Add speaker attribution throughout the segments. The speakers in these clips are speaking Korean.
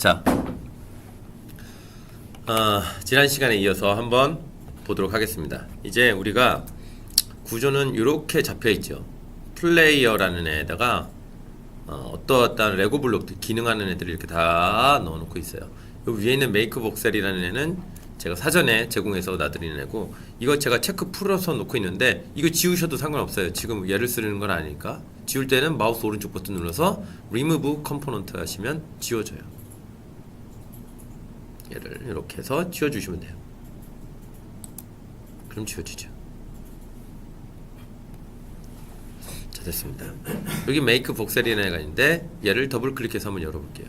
Speaker 1: 자, 지난 시간에 이어서 한번 보도록 하겠습니다. 이제 우리가 구조는 이렇게 잡혀 있죠. 플레이어라는 애에다가 어떠한 레고 블록들 기능하는 애들을 이렇게 다 넣어놓고 있어요. 여기 위에 있는 메이크 복셀이라는 애는 제가 사전에 제공해서 놔드리는 애고, 이거 제가 체크 풀어서 놓고 있는데 이거 지우셔도 상관없어요. 지금 얘를 쓰는 건 아니니까. 지울 때는 마우스 오른쪽 버튼 눌러서 Remove Component 하시면 지워져요. 얘를 이렇게 해서 지워주시면 돼요. 그럼 지워지죠. 자, 됐습니다. 여기 메이크 복셀이라는 애가 있는데 얘를 더블 클릭해서 한번 열어볼게요.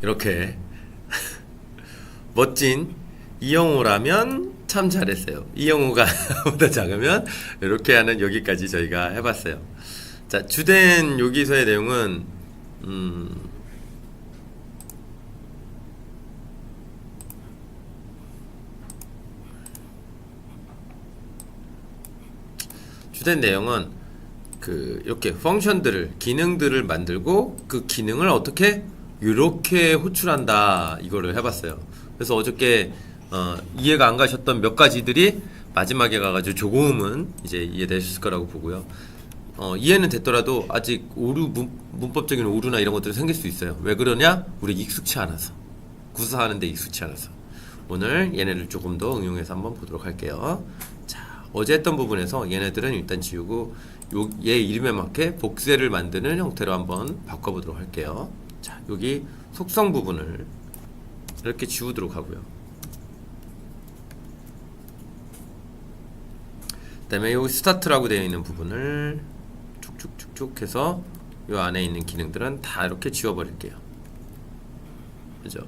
Speaker 1: 이렇게 멋진 이영호라면 참 잘했어요. 이영호가 보다 작으면 이렇게 하는 여기까지 저희가 해봤어요. 자, 주된 여기서의 내용은 주된 내용은 이렇게 펑션들을 기능들을 만들고 그 기능을 어떻게 이렇게 호출한다, 이거를 해봤어요. 그래서 어저께 이해가 안 가셨던 몇 가지들이 마지막에 가가지고 조금은 이제 이해되셨을 거라고 보고요. 이해는 됐더라도 아직 문법적인 오류나 이런 것들이 생길 수 있어요. 왜 그러냐? 우리 익숙치 않아서, 구사하는데 익숙치 않아서. 오늘 얘네를 조금 더 응용해서 한번 보도록 할게요. 자, 어제 했던 부분에서 얘네들은 일단 지우고 얘 이름에 맞게 복셀을 만드는 형태로 한번 바꿔보도록 할게요. 자, 여기 속성 부분을 이렇게 지우도록 하고요. 그 다음에 여기 스타트라고 되어 있는 부분을 쭉쭉쭉쭉 해서 이 안에 있는 기능들은 다 이렇게 지워버릴게요. 그죠?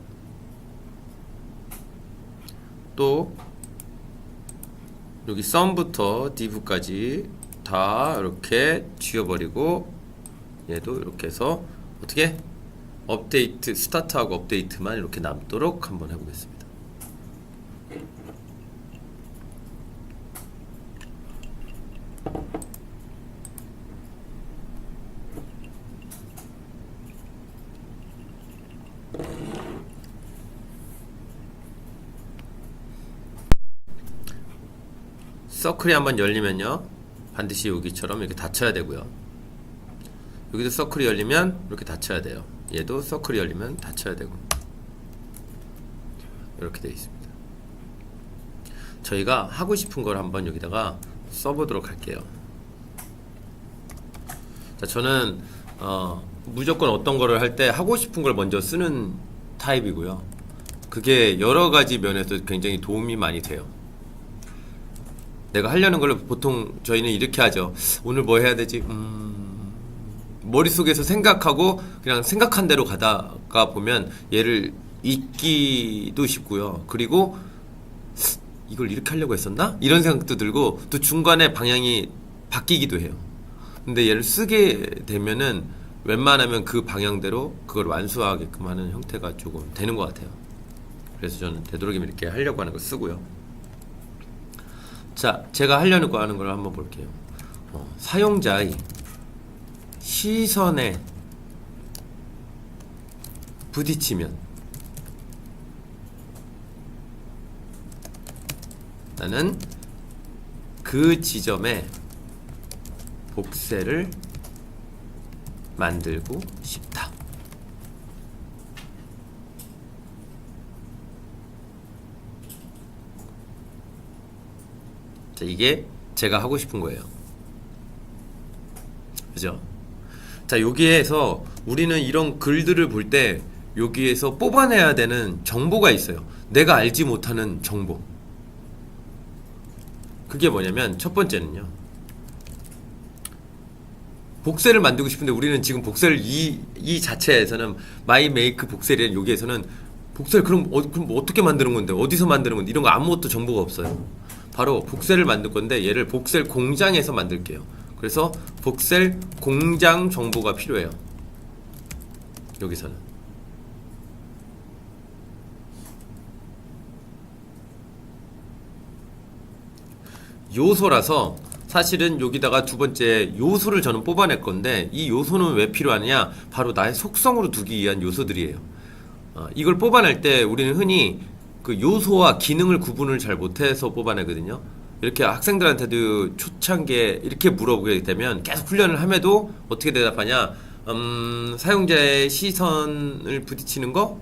Speaker 1: 또 여기 썸부터 div까지 다 이렇게 지워버리고, 얘도 이렇게 해서 어떻게 업데이트, 스타트하고 업데이트만 이렇게 남도록 한번 해보겠습니다. 서클이 한번 열리면요, 반드시 여기처럼 이렇게 닫혀야 되고요. 여기도 서클이 열리면 이렇게 닫혀야 돼요. 얘도 서클이 열리면 닫혀야 되고, 이렇게 되어 있습니다. 저희가 하고 싶은 걸 한번 여기다가 써보도록 할게요. 자, 저는 무조건 어떤 거를 할 때 하고 싶은 걸 먼저 쓰는 타입이고요. 그게 여러 가지 면에서 굉장히 도움이 많이 돼요. 내가 하려는 걸 보통 저희는 이렇게 하죠. 오늘 뭐 해야 되지? 머릿속에서 생각하고 그냥 생각한 대로 가다가 보면 얘를 잊기도 쉽고요. 그리고 이걸 이렇게 하려고 했었나? 이런 생각도 들고, 또 중간에 방향이 바뀌기도 해요. 근데 얘를 쓰게 되면은 웬만하면 그 방향대로 그걸 완수하게끔 하는 형태가 조금 되는 것 같아요. 그래서 저는 되도록이면 이렇게 하려고 하는 거 쓰고요. 자, 제가 하려는 거 하는 걸 한번 볼게요. 사용자의 시선에 부딪히면 나는 그 지점에 복셀을 만들고 싶다. 자, 이게 제가 하고 싶은 거예요. 그죠? 자, 여기에서 우리는 이런 글들을 볼 때 여기에서 뽑아내야 되는 정보가 있어요. 내가 알지 못하는 정보. 그게 뭐냐면, 첫 번째는요, 복셀을 만들고 싶은데 우리는 지금 복셀 이 자체에서는 마이 메이크 복셀이라는 여기에서는 복셀 그럼 어떻게 만드는 건데, 어디서 만드는 건데, 이런 거 아무것도 정보가 없어요. 바로 복셀을 만들 건데 얘를 복셀 공장에서 만들게요. 그래서 복셀 공장 정보가 필요해요. 여기서는 요소라서 사실은 여기다가 두 번째 요소를 저는 뽑아낼 건데 이 요소는 왜 필요하냐? 바로 나의 속성으로 두기 위한 요소들이에요. 이걸 뽑아낼 때 우리는 흔히 그 요소와 기능을 구분을 잘 못해서 뽑아내거든요. 이렇게 학생들한테도 초창기에 이렇게 물어보게 되면 계속 훈련을 함에도 어떻게 대답하냐? 사용자의 시선을 부딪히는 거?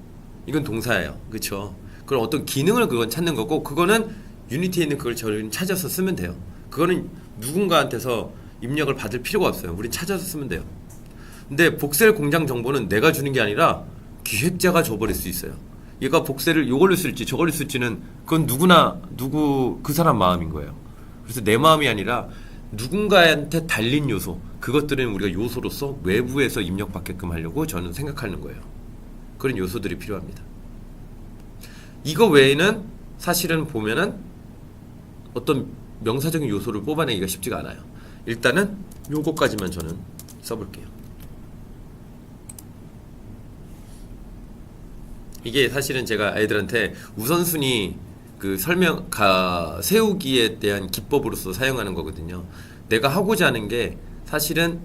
Speaker 1: 이건 동사예요. 그쵸? 그럼 어떤 기능을 그건 찾는 거고, 그거는 유니티에 있는 그걸 저희는 찾아서 쓰면 돼요. 그거는 누군가한테서 입력을 받을 필요가 없어요. 우린 찾아서 쓰면 돼요. 근데 복셀 공장 정보는 내가 주는 게 아니라 기획자가 줘버릴 수 있어요. 얘가 복셀을 요걸로 쓸지 저걸로 쓸지는 그건 그 사람 마음인 거예요. 그래서 내 마음이 아니라 누군가한테 달린 요소, 그것들은 우리가 요소로서 외부에서 입력받게끔 하려고 저는 생각하는 거예요. 그런 요소들이 필요합니다. 이거 외에는 사실은 보면은 어떤 명사적인 요소를 뽑아내기가 쉽지가 않아요. 일단은 요거까지만 저는 써볼게요. 이게 사실은 제가 애들한테 우선순위 그 세우기에 대한 기법으로서 사용하는 거거든요. 내가 하고자 하는 게 사실은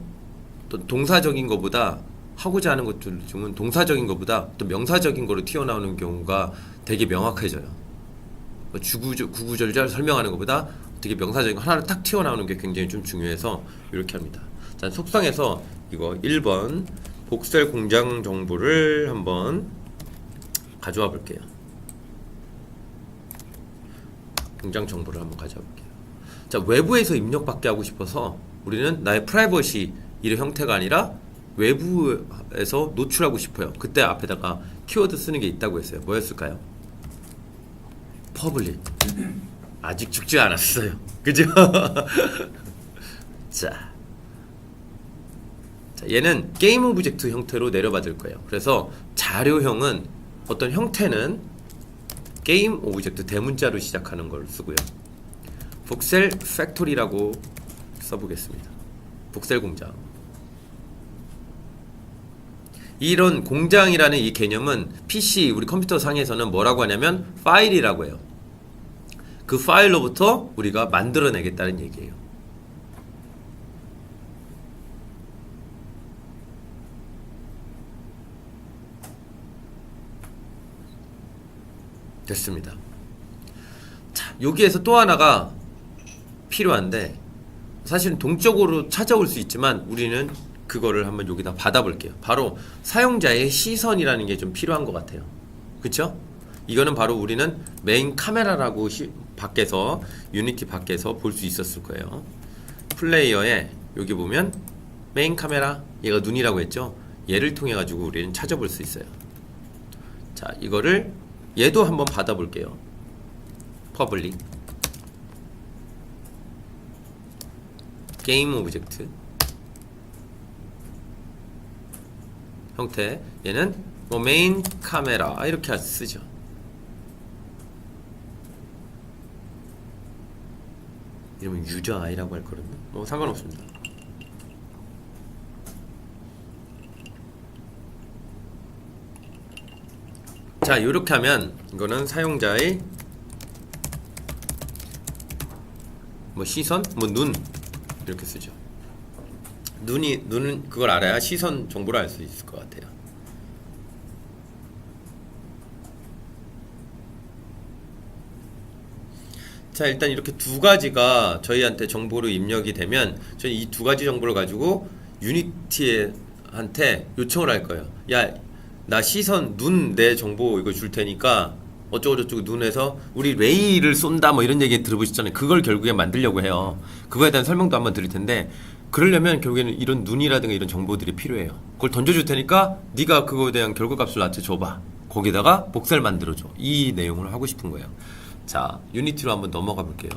Speaker 1: 또 동사적인 것보다 하고자 하는 것들 중은 동사적인 것보다 또 명사적인 거로 튀어나오는 경우가 되게 명확해져요. 구구절절 설명하는 것보다 되게 명사적인 거 하나로 딱 튀어나오는 게 굉장히 좀 중요해서 이렇게 합니다. 자, 속성에서 이거 1번 복셀 공장 정보를 한번 가져와 볼게요. 공장 정보를 한번 가져와 볼게요. 자, 외부에서 입력받게 하고 싶어서 우리는 나의 프라이버시 이런 형태가 아니라 외부에서 노출하고 싶어요. 그때 앞에다가 키워드 쓰는 게 있다고 했어요. 뭐였을까요? 퍼블릭. 아직 죽지 않았어요. 그죠? 자, 얘는 게임 오브젝트 형태로 내려받을 거예요. 그래서 자료형은 어떤 형태는 게임 오브젝트 대문자로 시작하는 걸 쓰고요. 복셀 팩토리라고 써보겠습니다. 복셀 공장. 이런 공장이라는 이 개념은 PC, 우리 컴퓨터 상에서는 뭐라고 하냐면 파일이라고 해요. 그 파일로부터 우리가 만들어내겠다는 얘기예요. 됐습니다. 자, 여기에서 또 하나가 필요한데 사실은 동적으로 찾아올 수 있지만 우리는 그거를 한번 여기다 받아볼게요. 바로 사용자의 시선이라는 게 좀 필요한 것 같아요. 그쵸? 이거는 바로 우리는 메인 카메라라고 밖에서 유니티 밖에서 볼 수 있었을 거예요. 플레이어에 여기 보면 메인 카메라, 얘가 눈이라고 했죠? 얘를 통해 가지고 우리는 찾아볼 수 있어요. 자, 이거를 얘도 한번 받아볼게요. 퍼블릭 게임 오브젝트 형태, 얘는 뭐 메인 카메라 이렇게 쓰죠. 이러면 유저 아이라고 할 거거든요. 뭐 상관없습니다. 자, 이렇게 하면 이거는 사용자의 뭐 시선, 뭐 눈 이렇게 쓰죠. 눈은 그걸 알아야 시선 정보를 알 수 있을 것 같아요. 자, 일단 이렇게 두 가지가 저희한테 정보로 입력이 되면 저희 이 두 가지 정보를 가지고 유니티한테 요청을 할 거예요. 야, 나 시선, 눈 내 정보 이거 줄 테니까 어쩌고저쩌고 눈에서 우리 레이를 쏜다 뭐 이런 얘기 들어보셨잖아요. 그걸 결국에 만들려고 해요. 그거에 대한 설명도 한번 드릴 텐데 그러려면 결국에는 이런 눈이라든가 이런 정보들이 필요해요. 그걸 던져줄 테니까 네가 그거에 대한 결과값을 나한테 줘봐. 거기다가 복사를 만들어줘. 이 내용을 하고 싶은 거예요. 자, 유니티로 한번 넘어가 볼게요.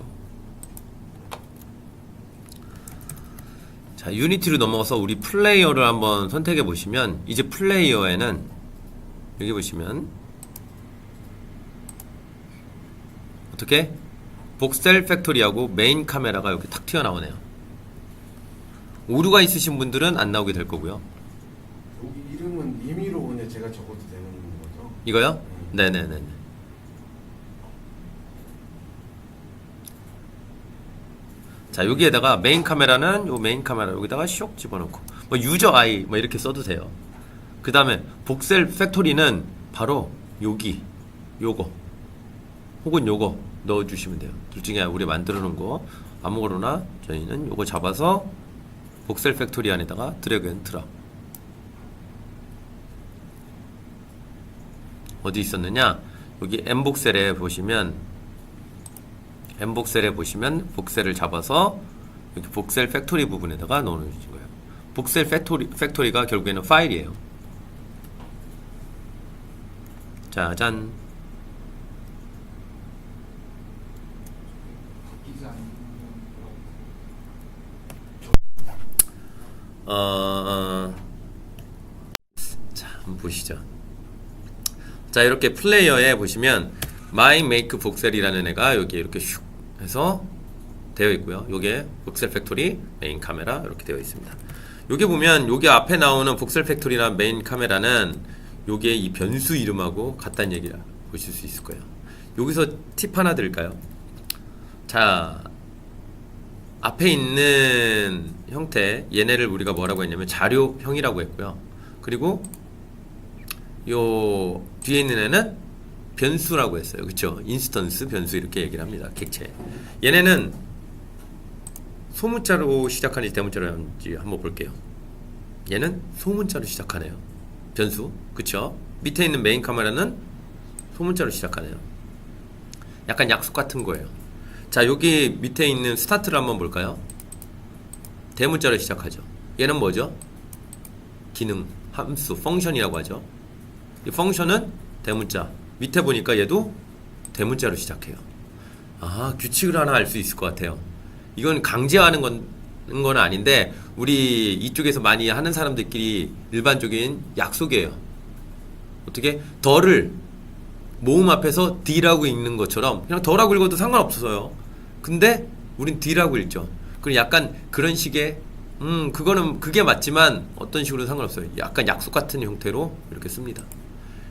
Speaker 1: 자, 유니티로 넘어가서 우리 플레이어를 한번 선택해 보시면 이제 플레이어에는 여기 보시면 어떻게? 복셀 팩토리하고 메인 카메라가 이렇게 탁 튀어나오네요. 오류가 있으신 분들은 안 나오게 될 거고요.
Speaker 2: 여기 이름은 임의로 오늘 제가 적어도 되는 거죠?
Speaker 1: 이거요? 네네네. 자, 여기에다가 메인 카메라는 요 메인 카메라 여기다가 슉 집어넣고 뭐 유저 아이 뭐 이렇게 써도 돼요. 그 다음에 복셀 팩토리는 바로 여기 요거 혹은 요거 넣어주시면 돼요. 둘 중에 우리 만들어 놓은 거 아무거나 저희는 요거 잡아서 복셀 팩토리 안에다가 드래그 앤 드랍. 어디 있었느냐? 여기 M복셀에 보시면 복셀을 잡아서 여기 복셀 팩토리 부분에다가 넣어주신 거예요. 복셀 팩토리가 결국에는 파일이에요. 짜잔. 자, 한번 보시죠. 자, 이렇게 플레이어에 보시면 My Make 복셀이라는 애가 여기 이렇게 슉 해서 되어 있고요. 요게 복셀 팩토리 메인 카메라 이렇게 되어 있습니다. 요게 보면 요게 앞에 나오는 복셀 팩토리나 메인 카메라는 요게 이 변수 이름하고 같다는 얘기라 보실 수 있을 거예요. 여기서 팁 하나 드릴까요? 자, 앞에 있는 형태 얘네를 우리가 뭐라고 했냐면 자료형이라고 했고요. 그리고 요 뒤에 있는 애는 변수라고 했어요. 그쵸? 인스턴스 변수 이렇게 얘기를 합니다. 객체. 얘네는 소문자로 시작하는지 대문자로 하는지 한번 볼게요. 얘는 소문자로 시작하네요. 변수. 그쵸? 밑에 있는 메인 카메라는 소문자로 시작하네요. 약간 약속 같은 거예요. 자, 여기 밑에 있는 스타트를 한번 볼까요? 대문자로 시작하죠. 얘는 뭐죠? 기능, 함수, 펑션이라고 하죠. 이 펑션은 대문자. 밑에 보니까 얘도 대문자로 시작해요. 아, 규칙을 하나 알 수 있을 것 같아요. 이건 강제하는 건 아닌데 우리 이쪽에서 많이 하는 사람들끼리 일반적인 약속이에요. 어떻게? 더를 모음 앞에서 D라고 읽는 것처럼 그냥 더라고 읽어도 상관없어요. 근데 우린 D라고 읽죠. 그럼 약간 그런 식의 그게 맞지만 어떤 식으로 상관없어요. 약간 약속 같은 형태로 이렇게 씁니다.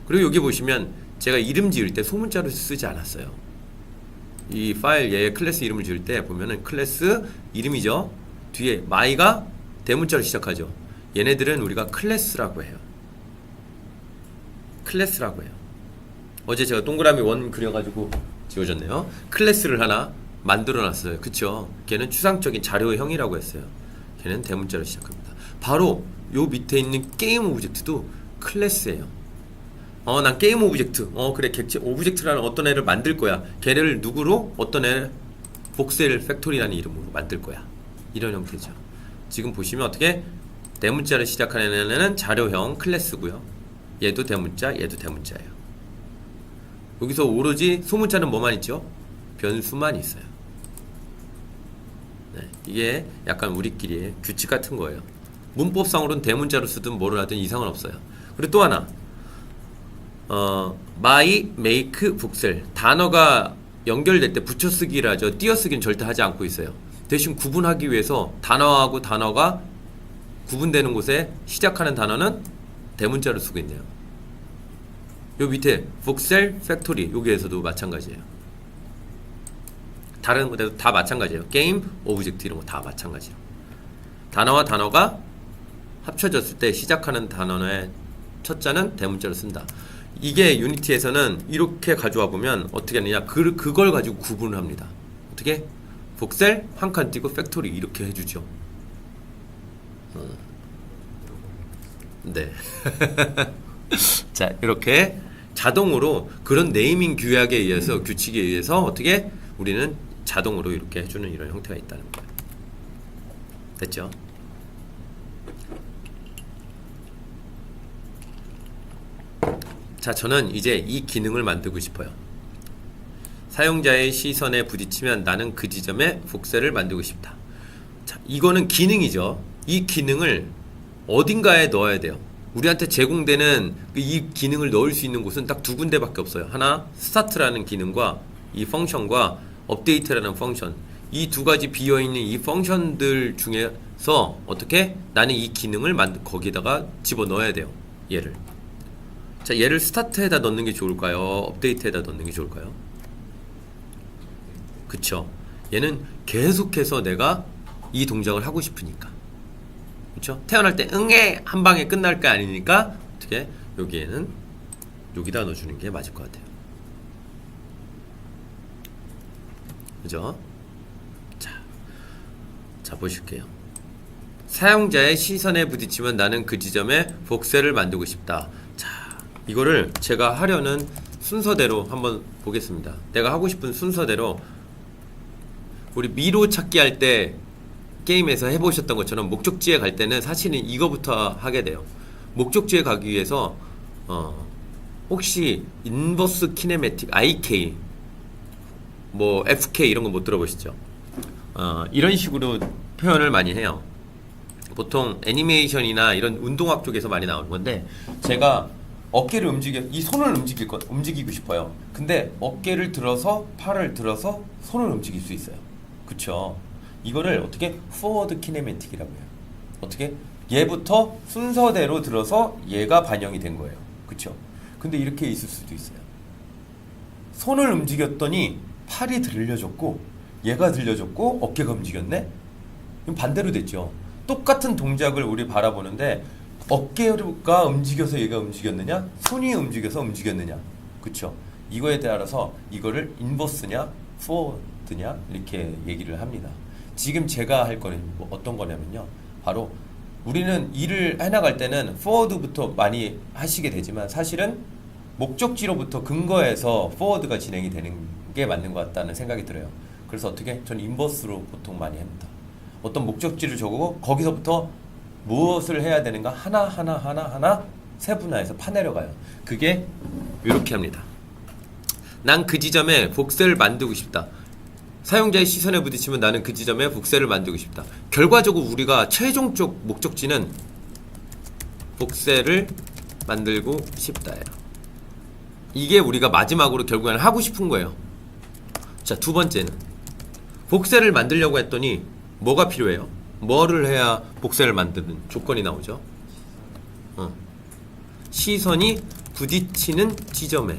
Speaker 1: 그리고 여기 보시면 제가 이름 지을 때 소문자로 쓰지 않았어요. 이 파일 얘 클래스 이름을 지을 때 보면은 클래스 이름이죠. 뒤에 my가 대문자로 시작하죠. 얘네들은 우리가 클래스라고 해요. 클래스라고 해요. 어제 제가 동그라미 원 그려가지고 지워졌네요. 클래스를 하나 만들어놨어요. 그쵸? 걔는 추상적인 자료형이라고 했어요. 걔는 대문자로 시작합니다. 바로 요 밑에 있는 게임 오브젝트도 클래스예요. 난 게임 오브젝트. 그래, 객체 오브젝트라는 어떤 애를 만들 거야. 걔를 누구로? 어떤 애? 복셀 팩토리라는 이름으로 만들 거야. 이런 형태죠. 지금 보시면 어떻게 대문자를 시작하는 애는 자료형 클래스고요. 얘도 대문자, 얘도 대문자예요. 여기서 오로지 소문자는 뭐만 있죠? 변수만 있어요. 네, 이게 약간 우리끼리의 규칙 같은 거예요. 문법상으로는 대문자로 쓰든 뭐를 하든 이상은 없어요. 그리고 또 하나, my, make, 복셀 단어가 연결될 때 붙여쓰기를 하죠. 띄어쓰기는 절대 하지 않고 있어요. 대신 구분하기 위해서 단어하고 단어가 구분되는 곳에 시작하는 단어는 대문자로 쓰고 있네요. 요 밑에 복셀 팩토리 여기에서도 마찬가지예요. 다른 곳에도 다 마찬가지예요. 게임, 오브젝트 이런 거 다 마찬가지예요. 단어와 단어가 합쳐졌을 때 시작하는 단어의 첫 자는 대문자로 쓴다. 이게 유니티에서는 이렇게 가져와 보면 어떻게 하느냐, 그걸 가지고 구분을 합니다. 어떻게? 복셀 한 칸 띄고 팩토리 이렇게 해주죠. 네. 자, 이렇게 자동으로 그런 네이밍 규약에 의해서, 규칙에 의해서 어떻게 우리는 자동으로 이렇게 해주는 이런 형태가 있다는 거예요. 됐죠? 자, 저는 이제 이 기능을 만들고 싶어요. 사용자의 시선에 부딪히면 나는 그 지점에 복셀을 만들고 싶다. 자, 이거는 기능이죠. 이 기능을 어딘가에 넣어야 돼요. 우리한테 제공되는 이 기능을 넣을 수 있는 곳은 딱 두 군데밖에 없어요. 하나, 스타트라는 기능과 이 펑션과 업데이트라는 펑션. 이 두 가지 비어있는 이 펑션들 중에서 어떻게 나는 이 기능을 거기에다가 집어넣어야 돼요. 얘를. 자, 얘를 스타트에다 넣는 게 좋을까요? 업데이트에다 넣는 게 좋을까요? 그쵸. 얘는 계속해서 내가 이 동작을 하고 싶으니까. 그렇죠? 태어날 때 응애 한 방에 끝날 게 아니니까 어떻게 여기에는 여기다 넣어주는 게 맞을 것 같아요. 그죠? 자 보실게요. 사용자의 시선에 부딪히면 나는 그 지점에 복새를 만들고 싶다. 자, 이거를 제가 하려는 순서대로 한번 보겠습니다. 내가 하고 싶은 순서대로 우리 미로 찾기 할 때 게임에서 해보셨던 것처럼 목적지에 갈 때는 사실은 이거부터 하게 돼요. 목적지에 가기 위해서 혹시 인버스 키네매틱 IK 뭐 FK 이런 거 못 들어보시죠? 이런 식으로 표현을 많이 해요. 보통 애니메이션이나 이런 운동학 쪽에서 많이 나오는 건데 제가 어깨를 이 손을 움직이고 싶어요. 근데 어깨를 들어서 팔을 들어서 손을 움직일 수 있어요. 그쵸? 이거를 어떻게 포워드 키네매틱이라고 해요. 어떻게 얘부터 순서대로 들어서 얘가 반영이 된 거예요. 그쵸? 근데 이렇게 있을 수도 있어요. 손을 움직였더니 팔이 들려줬고 얘가 들려줬고 어깨가 움직였네? 그럼 반대로 됐죠. 똑같은 동작을 우리 바라보는데 어깨가 움직여서 얘가 움직였느냐? 손이 움직여서 움직였느냐? 그쵸? 이거에 따라서 이거를 인버스냐? 포워드냐? 이렇게 얘기를 합니다. 지금 제가 할 거는 어떤 거냐면요. 바로 우리는 일을 해나갈 때는 포워드부터 많이 하시게 되지만 사실은 목적지로부터 근거해서 포워드가 진행이 되는 게 맞는 것 같다는 생각이 들어요. 그래서 어떻게? 저는 인버스로 보통 많이 합니다. 어떤 목적지를 적고 거기서부터 무엇을 해야 되는가 하나 세분화해서 파내려가요. 그게 이렇게 합니다. 난 그 지점에 복새를 만들고 싶다. 사용자의 시선에 부딪히면 나는 그 지점에 복새를 만들고 싶다. 결과적으로 우리가 최종적 목적지는 복새를 만들고 싶다예요. 이게 우리가 마지막으로 결국에는 하고 싶은 거예요. 자, 두 번째는 복새를 만들려고 했더니 뭐가 필요해요? 뭐를 해야 복새를 만드는 조건이 나오죠? 시선이 부딪히는 지점에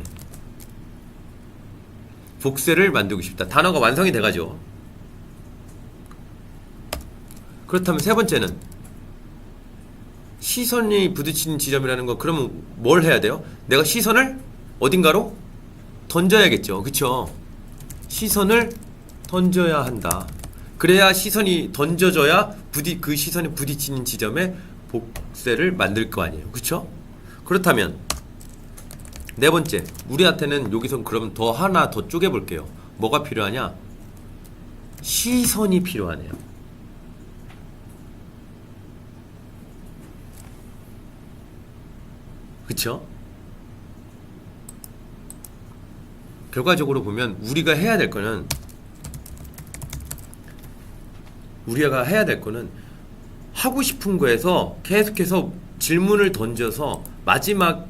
Speaker 1: 복새를 만들고 싶다. 단어가 완성이 돼가죠. 그렇다면 세 번째는 시선이 부딪히는 지점이라는 거 그러면 뭘 해야 돼요? 내가 시선을 어딘가로 던져야겠죠. 그쵸? 시선을 던져야 한다. 그래야 시선이 던져져야 그 시선이 부딪히는 지점에 복새를 만들 거 아니에요. 그쵸? 그렇다면 네 번째, 우리한테는 여기서 그러면 하나 더 쪼개볼게요. 뭐가 필요하냐? 시선이 필요하네요. 그쵸? 결과적으로 보면 우리가 해야 될 거는 하고 싶은 거에서 계속해서 질문을 던져서 마지막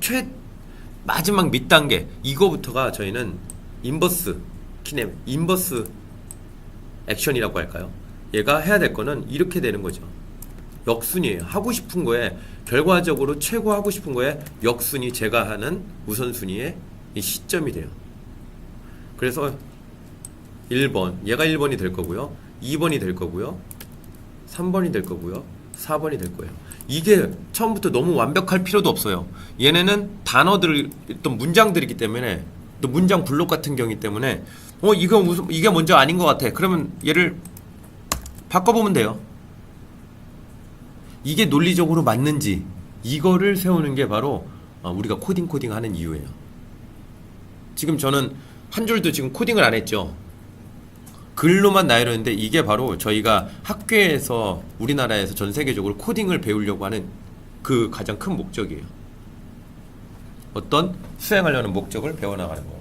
Speaker 1: 밑단계 이거부터가 저희는 인버스 액션이라고 할까요? 얘가 해야 될 거는 이렇게 되는 거죠. 역순이에요. 하고 싶은 거에 결과적으로 최고 하고 싶은 거에 역순이 제가 하는 우선순위의 이 시점이 돼요. 그래서 1번 얘가 1번이 될 거고요. 2번이 될 거고요. 3번이 될 거고요. 4번이 될 거예요. 이게 처음부터 너무 완벽할 필요도 없어요. 얘네는 단어들, 어떤 문장들이기 때문에 또 문장 블록 같은 경우이기 때문에 이게 먼저 아닌 것 같아. 그러면 얘를 바꿔보면 돼요. 이게 논리적으로 맞는지 이거를 세우는 게 바로 우리가 코딩 하는 이유예요. 지금 저는 한 줄도 지금 코딩을 안 했죠. 글로만 나열했는데 이게 바로 저희가 학교에서 우리나라에서 전 세계적으로 코딩을 배우려고 하는 그 가장 큰 목적이에요. 어떤 수행하려는 목적을 배워나가는 거.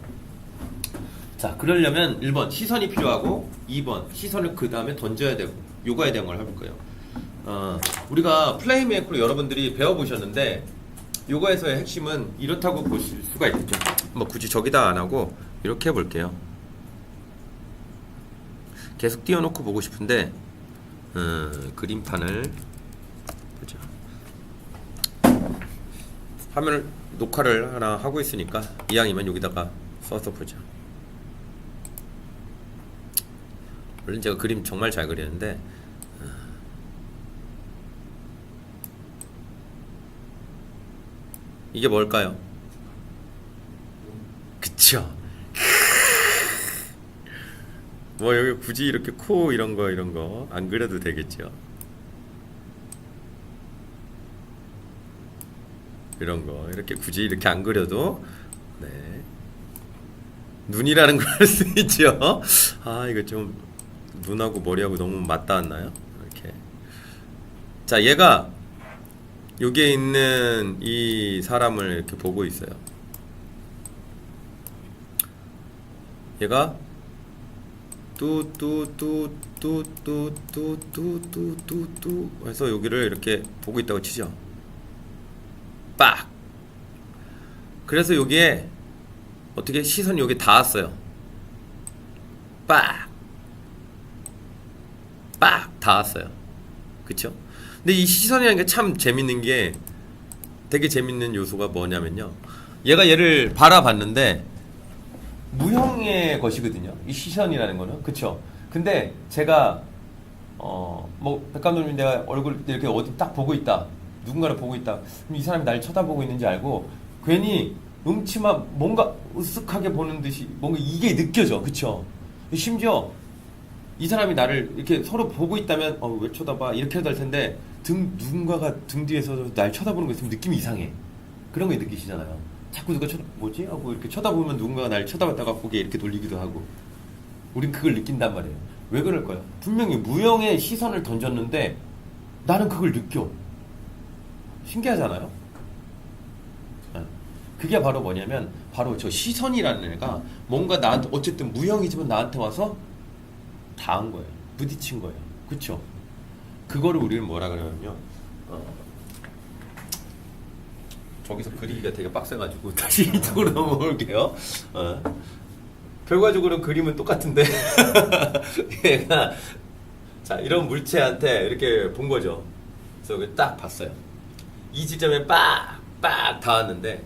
Speaker 1: 자, 그러려면 1번 시선이 필요하고 2번 시선을 그 다음에 던져야 되고 요거에 대한 걸 해볼 거예요. 우리가 플레이메이커로 여러분들이 배워보셨는데 요거에서의 핵심은 이렇다고 보실 수가 있겠죠. 뭐 굳이 저기다 안 하고 이렇게 해볼게요. 계속 띄워놓고 보고 싶은데 그림판을 보자. 화면을 녹화를 하나 하고 있으니까 이왕이면 여기다가 써서 보자. 물론 제가 그림 정말 잘 그리는데 이게 뭘까요? 그쵸? 뭐 여기 굳이 이렇게 코 이런 거 안 그려도 되겠죠? 이런 거 이렇게 굳이 이렇게 안 그려도 네. 눈이라는 걸 할 수 있죠. 아 이거 좀 눈하고 머리하고 너무 맞닿았나요? 이렇게. 자 얘가 여기에 있는 이 사람을 이렇게 보고 있어요. 얘가 뚜뚜뚜뚜뚜뚜뚜뚜뚜 해서 여기를 이렇게 보고 있다고 치죠. 빡. 그래서 여기에 어떻게 시선이 여기 닿았어요. 빡. 빡 닿았어요. 그쵸? 근데 이 시선이라는 게 참 재밌는 게 되게 재밌는 요소가 뭐냐면요. 얘가 얘를 바라봤는데 무형의 것이거든요. 이 시선이라는 거는. 그쵸? 근데 제가 뭐 백감독님 내가 얼굴 이렇게 어디 딱 보고 있다. 누군가를 보고 있다. 그럼 이 사람이 날 쳐다보고 있는지 알고 괜히 음침한 뭔가 으쓱하게 보는 듯이 뭔가 이게 느껴져. 그쵸? 심지어 이 사람이 나를 이렇게 서로 보고 있다면 왜 쳐다봐 이렇게 해도 될 텐데 누군가가 등 뒤에서 날 쳐다보는 거 있으면 느낌이 이상해. 그런 거 느끼시잖아요. 자꾸 누가 뭐지? 하고 이렇게 쳐다보면 누군가가 날 쳐다봤다가 고개 이렇게 돌리기도 하고 우린 그걸 느낀단 말이에요. 왜 그럴까요? 분명히 무형의 시선을 던졌는데 나는 그걸 느껴. 신기하잖아요? 그게 바로 뭐냐면 바로 저 시선이라는 애가 뭔가 나한테 어쨌든 무형이지만 나한테 와서 닿은 거예요. 부딪힌 거예요. 그쵸? 그거를 우리는 뭐라 그러냐면요. 저기서 그리기가 되게 빡세가지고 다시 이쪽으로 넘어올게요. 결과적으로 그림은 똑같은데 얘가 자 이런 물체한테 이렇게 본 거죠. 그래서 여기 딱 봤어요. 이 지점에 빡 닿았는데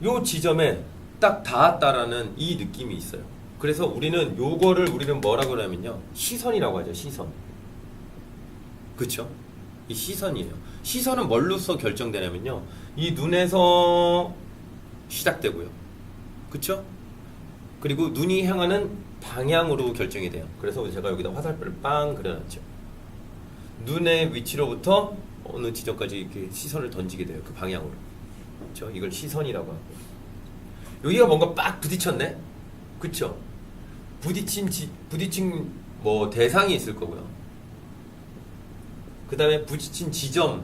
Speaker 1: 요 지점에 딱 닿았다라는 이 느낌이 있어요. 그래서 우리는 우리는 뭐라고 하냐면요. 시선이라고 하죠. 시선. 그쵸? 이 시선이에요. 시선은 뭘로써 결정되냐면요. 이 눈에서 시작되고요. 그쵸? 그리고 눈이 향하는 방향으로 결정이 돼요. 그래서 제가 여기다 화살표를 빵 그려놨죠. 눈의 위치로부터 어느 지점까지 이렇게 시선을 던지게 돼요. 그 방향으로. 그쵸? 이걸 시선이라고 하고. 여기가 뭔가 빡 부딪혔네? 그쵸? 부딪힌 뭐 대상이 있을 거고요. 그 다음에 부딪힌 지점,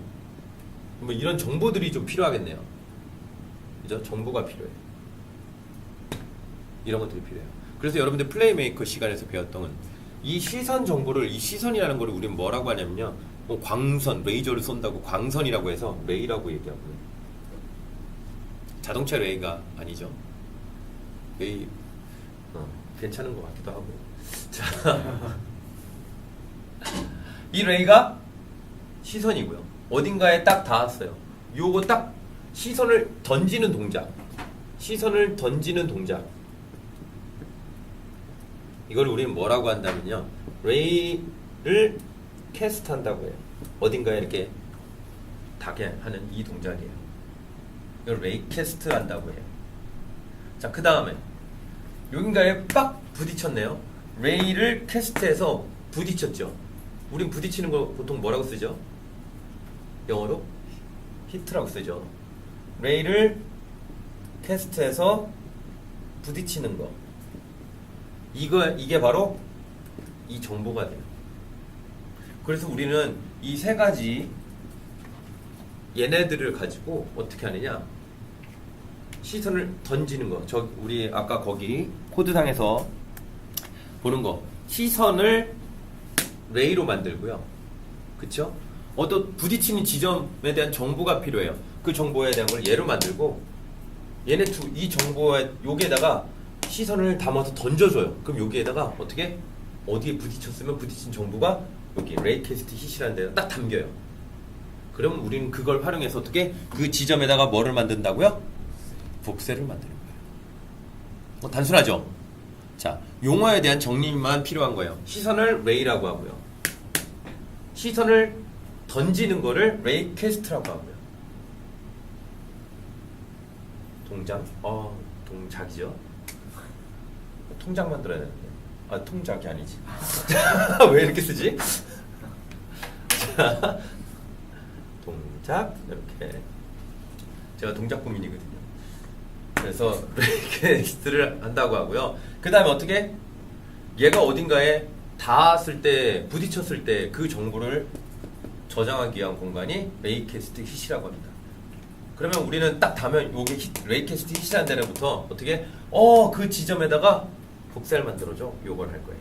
Speaker 1: 뭐 이런 정보들이 좀 필요하겠네요. 그죠? 정보가 필요해요. 이런 것들이 필요해요. 그래서 여러분들 플레이메이커 시간에서 배웠던 이 시선 정보를, 이 시선이라는 걸 우리는 뭐라고 하냐면요. 뭐 광선, 레이저를 쏜다고 광선이라고 해서 레이라고 얘기하고요. 자동차 레이가 아니죠. 레이, 괜찮은 것 같기도 하고. 자, 이 레이가 시선이고요. 어딘가에 딱 닿았어요. 요거 딱 시선을 던지는 동작. 시선을 던지는 동작. 이걸 우리는 뭐라고 한다면요. 레이를 캐스트 한다고 해요. 어딘가에 이렇게 닿게 하는 이 동작이에요. 이걸 레이 캐스트 한다고 해요. 자, 그 다음에 여긴가에 빡 부딪혔네요. 레이를 캐스트해서 부딪혔죠. 우린 부딪히는 거 보통 뭐라고 쓰죠? 영어로 히트라고 쓰죠. 레이를 캐스트해서 부딪히는 거. 이게 바로 이 정보가 돼요. 그래서 우리는 이 세 가지 얘네들을 가지고 어떻게 하느냐? 시선을 던지는 거. 우리 아까 거기 코드상에서 보는 거. 시선을 레이로 만들고요. 그쵸? 어떤 부딪히는 지점에 대한 정보가 필요해요. 그 정보에 대한 걸 얘로 만들고 이 정보에 여기에다가 시선을 담아서 던져줘요. 그럼 여기에다가 어떻게? 어디에 부딪혔으면 부딪힌 정보가 여기 레이 캐스트 hit이라는 데다 딱 담겨요. 그럼 우리는 그걸 활용해서 어떻게? 그 지점에다가 뭐를 만든다고요? 복세를 만드는 거예요. 단순하죠? 자, 용어에 대한 정리만 필요한 거예요. 시선을 레이라고 하고요. 시선을 던지는 거를 레이 캐스트라고 하고요. 동작? 동작이죠. 통장 만들어야 되는데. 통작이 아니지. 왜 이렇게 쓰지? 자, 동작 이렇게. 제가 동작 고민이거든요. 그래서 레이캐스트를 한다고 하고요. 그 다음에 어떻게? 얘가 어딘가에 닿았을 때, 부딪혔을 때 그 정보를 저장하기 위한 공간이 레이캐스트 hit이라고 합니다. 그러면 우리는 딱 닿으면 요게 레이캐스트 hit이라는 데부터 어떻게? 그 지점에다가 복사를 만들어줘. 요걸 할 거예요.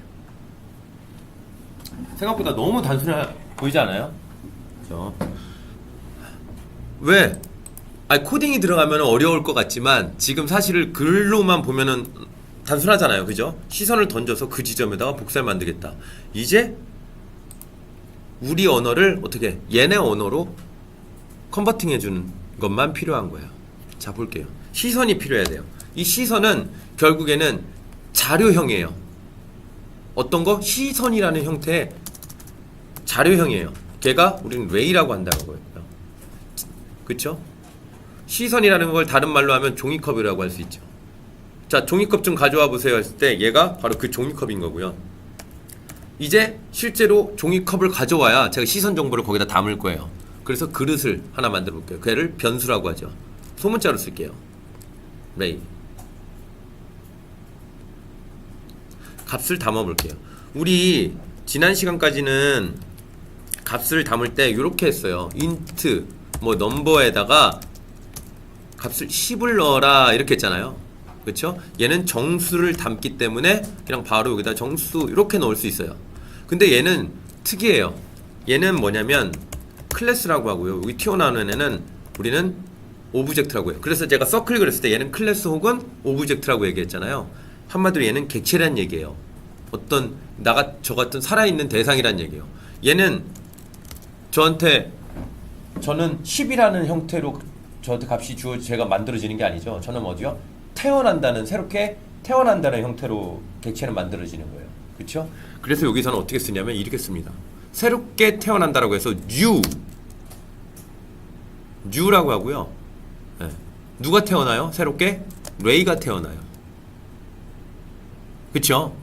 Speaker 1: 생각보다 너무 단순해 보이지 않아요? 그렇죠? 왜? 코딩이 들어가면 어려울 것 같지만 지금 사실을 글로만 보면은 단순하잖아요. 그죠? 시선을 던져서 그 지점에다가 복사를 만들겠다. 이제 우리 언어를 어떻게 얘네 언어로 컨버팅 해주는 것만 필요한 거예요. 자, 볼게요. 시선이 필요해야 돼요. 이 시선은 결국에는 자료형이에요. 어떤 거? 시선이라는 형태의 자료형이에요. 걔가 우리는 레이라고 한다는 거예요. 그쵸? 시선이라는 걸 다른 말로 하면 종이컵이라고 할 수 있죠. 자, 종이컵 좀 가져와 보세요 했을 때 얘가 바로 그 종이컵인 거고요. 이제 실제로 종이컵을 가져와야 제가 시선 정보를 거기다 담을 거예요. 그래서 그릇을 하나 만들어 볼게요. 걔를 변수라고 하죠. 소문자로 쓸게요. 레이. 값을 담아 볼게요. 우리 지난 시간까지는 값을 담을 때 이렇게 했어요. int 뭐 넘버에다가 값을 10을 넣어라 이렇게 했잖아요. 그렇죠? 얘는 정수를 담기 때문에 그냥 바로 여기다 정수 이렇게 넣을 수 있어요. 근데 얘는 특이해요. 얘는 뭐냐면 클래스라고 하고요. 여기 튀어나오는 애는 우리는 오브젝트라고 해요. 그래서 제가 서클 그렸을 때 얘는 클래스 혹은 오브젝트라고 얘기했잖아요. 한마디로 얘는 객체란 얘기예요. 어떤 저 같은 살아있는 대상이란 얘기예요. 얘는 저는 10이라는 형태로 저한테 값이 제가 만들어지는 게 아니죠. 저는 뭐죠? 새롭게 태어난다는 형태로 객체는 만들어지는 거예요. 그렇죠? 그래서 여기서는 어떻게 쓰냐면 이렇게 씁니다. 새롭게 태어난다라고 해서 new라고 하고요. 네. 누가 태어나요? 새롭게? 레이가 태어나요. 그렇죠?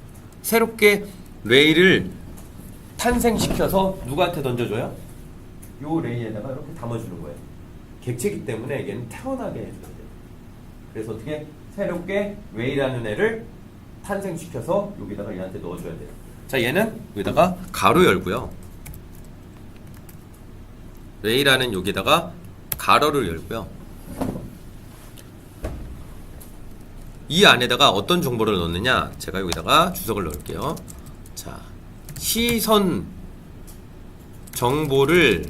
Speaker 1: 새롭게 레이를 탄생시켜서 누구한테 던져줘요? 요 레이에다가 이렇게 담아주는 거예요. 객체이기 때문에 얘는 태어나게 해줘야 돼요. 그래서 어떻게? 새롭게 레이라는 애를 탄생시켜서 여기다가 얘한테 넣어줘야 돼요. 자, 얘는 여기다가 가로 열고요. 레이라는 여기다가 가로를 열고요. 이 안에다가 어떤 정보를 넣느냐? 제가 여기다가 주석을 넣을게요. 자, 시선 정보를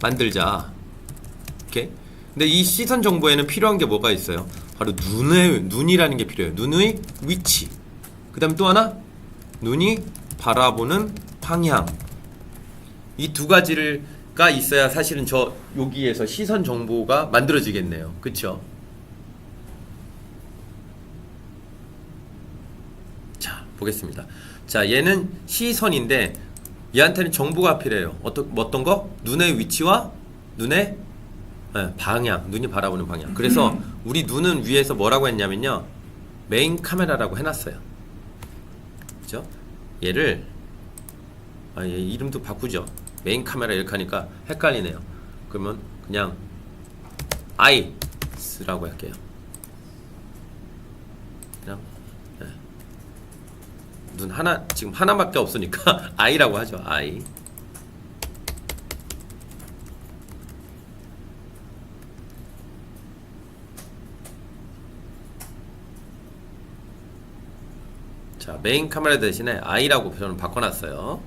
Speaker 1: 만들자. 오케이? 근데 이 시선 정보에는 필요한 게 뭐가 있어요? 바로 눈이라는 게 필요해요. 눈의 위치. 그 다음에 또 하나, 눈이 바라보는 방향. 이 두 가지가 있어야 사실은 여기에서 시선 정보가 만들어지겠네요. 그쵸? 자, 보겠습니다. 자, 얘는 시선인데 얘한테는 정보가 필요해요. 어떤 거? 눈의 위치와 눈의 방향, 눈이 바라보는 방향. 그래서 우리 눈은 위에서 뭐라고 했냐면요, 메인 카메라라고 해놨어요. 그죠? 얘를 얘 이름도 바꾸죠. 메인 카메라 이렇게 하니까 헷갈리네요. 그러면 그냥 아이스라고 할게요. 그냥 눈 하나, 지금 하나밖에 없으니까 아이라고 하죠. 아이. 자, 메인 카메라 대신에 아이라고 저는 바꿔놨어요.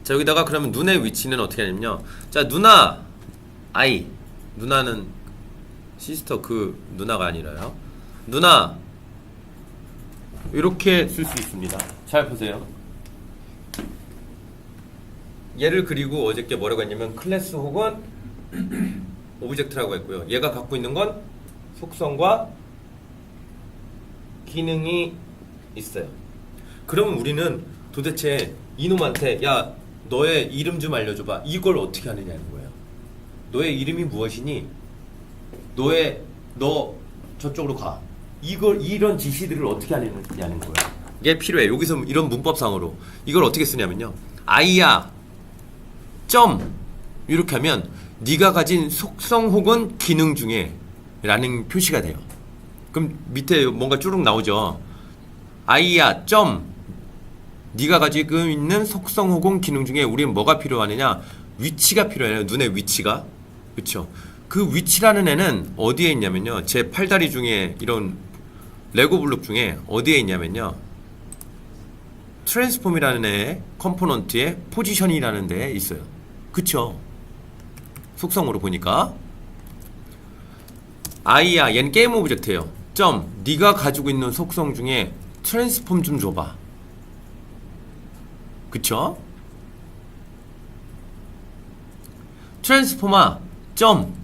Speaker 1: 자, 여기다가 그러면 눈의 위치는 어떻게 하냐면요. 자, 누나, 아이. 누나는 시스터 그 누나가 아니라요. 누나. 이렇게 쓸 수 있습니다. 잘 보세요. 얘를 그리고 어저께 뭐라고 했냐면 클래스 혹은 오브젝트라고 했고요. 얘가 갖고 있는 건 속성과 기능이 있어요. 그럼 우리는 도대체 이놈한테 야 너의 이름 좀 알려줘봐. 이걸 어떻게 하느냐는 거예요. 너의 이름이 무엇이니? 너 저쪽으로 가. 이런 지시들을 어떻게 하느냐는 거예요. 이게 필요해. 여기서 이런 문법상으로 이걸 어떻게 쓰냐면요. 아이야 점 이렇게 하면 네가 가진 속성 혹은 기능 중에 라는 표시가 돼요. 그럼 밑에 뭔가 쭈룩 나오죠. 아이야 점 네가 가지고 있는 속성 혹은 기능 중에 우리는 뭐가 필요하느냐? 위치가 필요해요. 눈의 위치가. 그렇죠. 그 위치라는 애는 어디에 있냐면요. 제 팔다리 중에 이런 레고 블록 중에 어디에 있냐면요. 트랜스폼이라는 애의 컴포넌트에 포지션이라는 데에 있어요. 그쵸? 속성으로 보니까 아이야 얘는 게임 오브젝트예요. 점 네가 가지고 있는 속성 중에 트랜스폼 좀 줘봐. 그쵸? 트랜스포마 점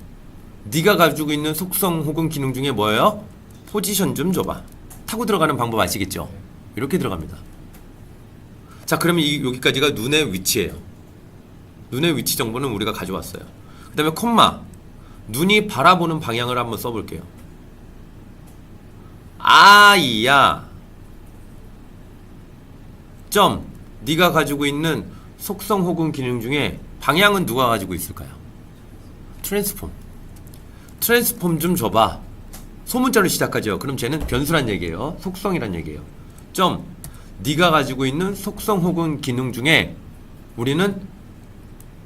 Speaker 1: 네가 가지고 있는 속성 혹은 기능 중에 뭐예요? 포지션 좀 줘봐. 타고 들어가는 방법 아시겠죠? 이렇게 들어갑니다. 자 그러면 여기까지가 눈의 위치예요. 눈의 위치 정보는 우리가 가져왔어요. 그 다음에 콤마 눈이 바라보는 방향을 한번 써볼게요. 아이야 점 네가 가지고 있는 속성 혹은 기능 중에 방향은 누가 가지고 있을까요? 트랜스폼 좀 줘봐. 소문자로 시작하죠. 그럼 쟤는 변수란 얘기예요. 속성이란 얘기예요. 점 네가 가지고 있는 속성 혹은 기능 중에 우리는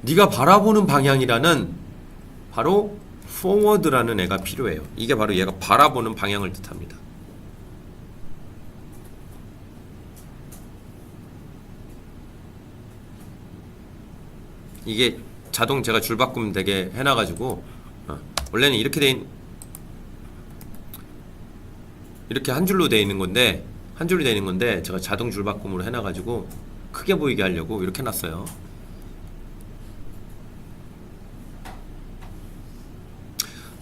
Speaker 1: 네가 바라보는 방향이라는 바로 forward라는 애가 필요해요. 이게 바로 얘가 바라보는 방향을 뜻합니다. 이게 자동 제가 줄 바꾸면 되게 해놔가지고 원래는 이렇게 한 줄로 돼 있는 건데 제가 자동 줄 바꿈으로 해놔가지고 크게 보이게 하려고 이렇게 해놨어요.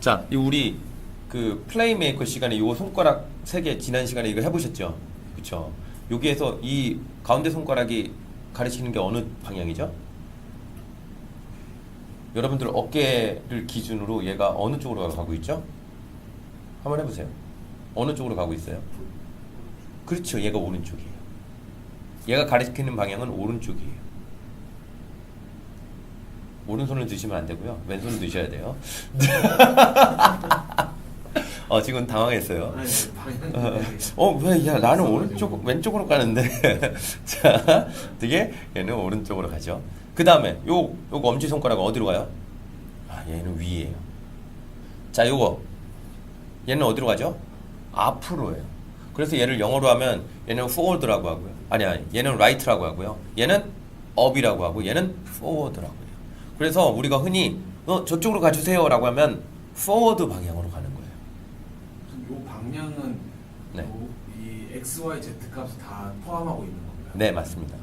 Speaker 1: 자, 우리 그 플레이메이커 시간에 요 손가락 3개 지난 시간에 이거 해보셨죠? 그쵸? 여기에서 이 가운데 손가락이 가리키는 게 어느 방향이죠? 여러분들 어깨를 기준으로 얘가 어느 쪽으로 가고 있죠? 한번 해보세요. 어느 쪽으로 가고 있어요? 그렇죠. 얘가 오른쪽이에요. 얘가 가리키는 방향은 오른쪽이에요. 오른손을 드시면 안 되고요. 왼손을 드셔야 돼요. 지금 당황했어요. 왜, 야, 나는 왼쪽으로 가는데. 자, 되게 얘는 오른쪽으로 가죠. 그 다음에, 요거 엄지손가락은 어디로 가요? 얘는 위에요. 자, 얘는 어디로 가죠? 앞으로예요. 그래서 얘를 영어로 하면 얘는 forward라고 하고요. 아니, 얘는 right라고 하고요. 얘는 up이라고 하고, 얘는 forward라고 해요. 그래서 우리가 흔히, 저쪽으로 가주세요 라고 하면 forward 방향으로 가는 거예요.
Speaker 2: 이 방향은
Speaker 1: 네.
Speaker 2: 이 x, y, z 값을 다 포함하고 있는 건가요?
Speaker 1: 네, 맞습니다.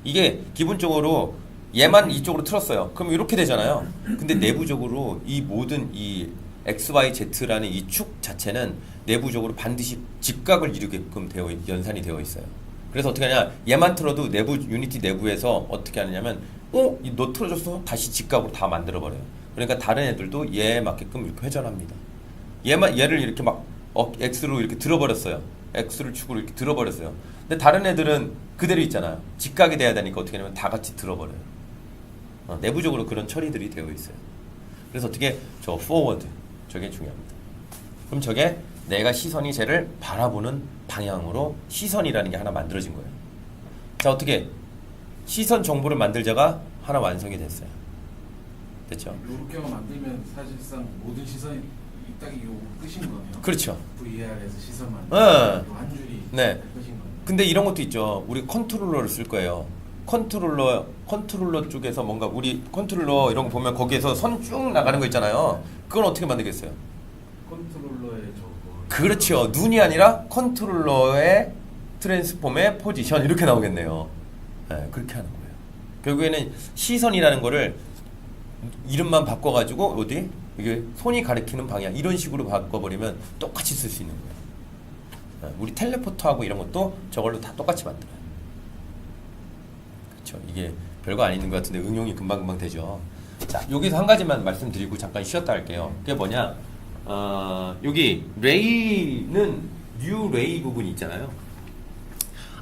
Speaker 1: 이게 기본적으로 얘만 이쪽으로 틀었어요. 그럼 이렇게 되잖아요. 근데 내부적으로 이 모든 이 x, y, z라는 이 축 자체는 내부적으로 반드시 직각을 이루게끔 연산이 되어 있어요. 그래서 어떻게 하냐, 얘만 틀어도 유니티 내부에서 어떻게 하느냐면 너 틀어줬어? 다시 직각으로 다 만들어버려요. 그러니까 다른 애들도 얘에 맞게끔 이렇게 회전합니다. 얘를 이렇게 막 x로 이렇게 들어버렸어요. x를 축으로 이렇게 들어버렸어요. 근데 다른 애들은 그대로 있잖아요. 직각이 돼야 되니까 어떻게 하냐면 다 같이 들어버려요. 내부적으로 그런 처리들이 되어 있어요. 그래서 어떻게 저 forward 저게 중요합니다. 그럼 저게 내가 시선이 쟤를 바라보는 방향으로 시선이라는 게 하나 만들어진 거예요. 자, 어떻게 시선 정보를 만들자가 하나 완성이 됐어요. 됐죠?
Speaker 2: 이렇게만 만들면 사실상 모든 시선이 딱 이거 끝인 거네요.
Speaker 1: 그렇죠.
Speaker 2: VR에서 시선 만들고 한 줄이
Speaker 1: 네.
Speaker 2: 끝인 거네요.
Speaker 1: 근데 이런 것도 있죠. 우리 컨트롤러를 쓸 거예요. 컨트롤러 쪽에서 뭔가 우리 컨트롤러 이런 거 보면 거기에서 선 쭉 나가는 거 있잖아요. 그건 어떻게 만들겠어요?
Speaker 2: 컨트롤러의 저거.
Speaker 1: 그렇죠. 눈이 아니라 컨트롤러의 트랜스폼의 포지션 이렇게 나오겠네요. 네, 그렇게 하는 거예요. 결국에는 시선이라는 거를 이름만 바꿔가지고 어디? 이게 손이 가리키는 방향 이런 식으로 바꿔버리면 똑같이 쓸 수 있는 거예요. 우리 텔레포터하고 이런 것도 저걸로 다 똑같이 만들어요. 그렇죠. 이게 별거 안 있는 것 같은데 응용이 금방금방 되죠. 자, 여기서 한 가지만 말씀드리고 잠깐 쉬었다 할게요. 그게 뭐냐? 여기 레이는 뉴 레이 부분이 있잖아요.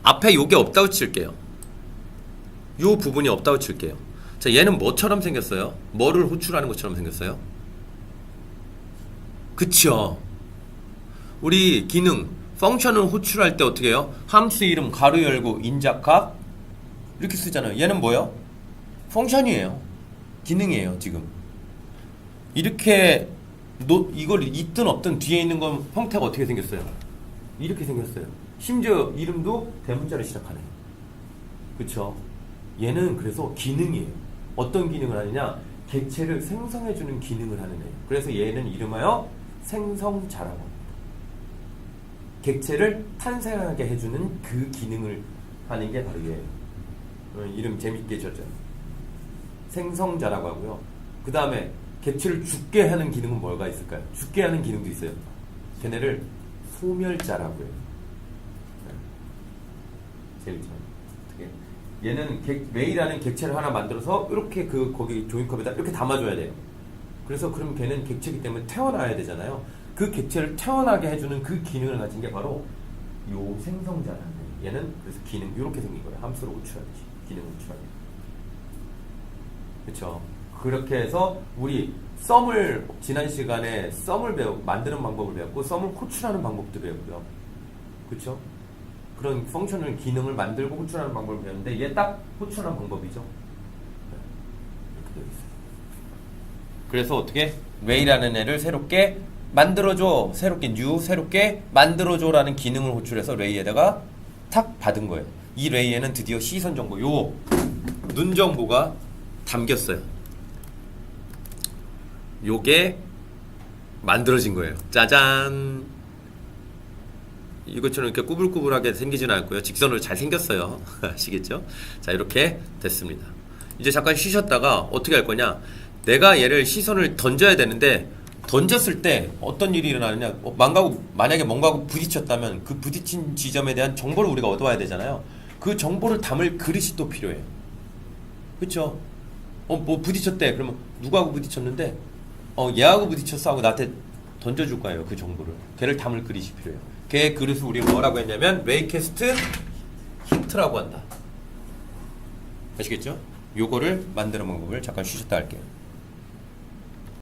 Speaker 1: 앞에 요게 없다고 칠게요. 요 부분이 없다고 칠게요. 자, 얘는 뭐처럼 생겼어요? 뭐를 호출하는 것처럼 생겼어요? 그쵸? 우리 기능, 펑션을 호출할 때 어떻게 해요? 함수 이름 가로 열고 인자값 이렇게 쓰잖아요. 얘는 뭐예요? 펑션이에요. 기능이에요. 지금 이렇게 이걸 있든 없든 뒤에 있는 건 형태가 어떻게 생겼어요? 이렇게 생겼어요. 심지어 이름도 대문자로 시작하네. 그쵸? 얘는 그래서 기능이에요. 어떤 기능을 하느냐? 객체를 생성해주는 기능을 하는 애예요. 그래서 얘는 이름하여 생성자라고 합니다. 객체를 탄생하게 해주는 그 기능을 하는 게 바로 얘예요. 이름 재밌게 지었죠. 생성자라고 하고요. 그 다음에 객체를 죽게 하는 기능은 뭐가 있을까요? 죽게 하는 기능도 있어요. 걔네를 소멸자라고 해요. 재밌죠? 어떻게? 얘는 레이라는 객체를 하나 만들어서 이렇게 거기 종이컵에다 이렇게 담아줘야 돼요. 그래서 그럼 걔는 객체이기 때문에 태어나야 되잖아요. 그 객체를 태어나게 해주는 그 기능을 가진 게 바로 요 생성자라는 거예요. 얘는 그래서 기능 이렇게 생긴 거예요. 함수로 호출하듯이 기능을 호출하게. 그렇죠? 그렇게 해서 우리 썸을 지난 시간에 썸을 만드는 방법을 배웠고 썸을 호출하는 방법도 배웠고요. 그렇죠? 그런 펑션을 기능을 만들고 호출하는 방법을 배웠는데 얘 딱 호출하는 방법이죠. 이렇게 되어 있어요. 그래서 어떻게 레이라는 애를 새롭게 만들어줘. 새롭게 만들어줘라는 기능을 호출해서 레이에다가 탁 받은 거예요. 이 레이에는 드디어 시선 정보, 요 눈 정보가 담겼어요. 요게 만들어진 거예요. 짜잔. 이것처럼 이렇게 꾸불꾸불하게 생기지는 않고요. 직선으로 잘 생겼어요. 아시겠죠? 자, 이렇게 됐습니다. 이제 잠깐 쉬셨다가 어떻게 할 거냐? 내가 얘를 시선을 던져야 되는데 던졌을 때 어떤 일이 일어나느냐? 만약에 뭔가하고 부딪혔다면 그 부딪힌 지점에 대한 정보를 우리가 얻어와야 되잖아요. 그 정보를 담을 그릇이 또 필요해요. 그렇죠? 뭐 부딪혔대. 그러면 누구하고 부딪혔는데 얘하고 부딪혔어 하고 나한테 던져줄 거예요. 그 정보를. 걔를 담을 그릇이 필요해요. 걔 그릇을 우리 뭐라고 했냐면 레이캐스트 히트라고 한다. 아시겠죠? 요거를 만드는 방법을 잠깐 쉬셨다 할게요.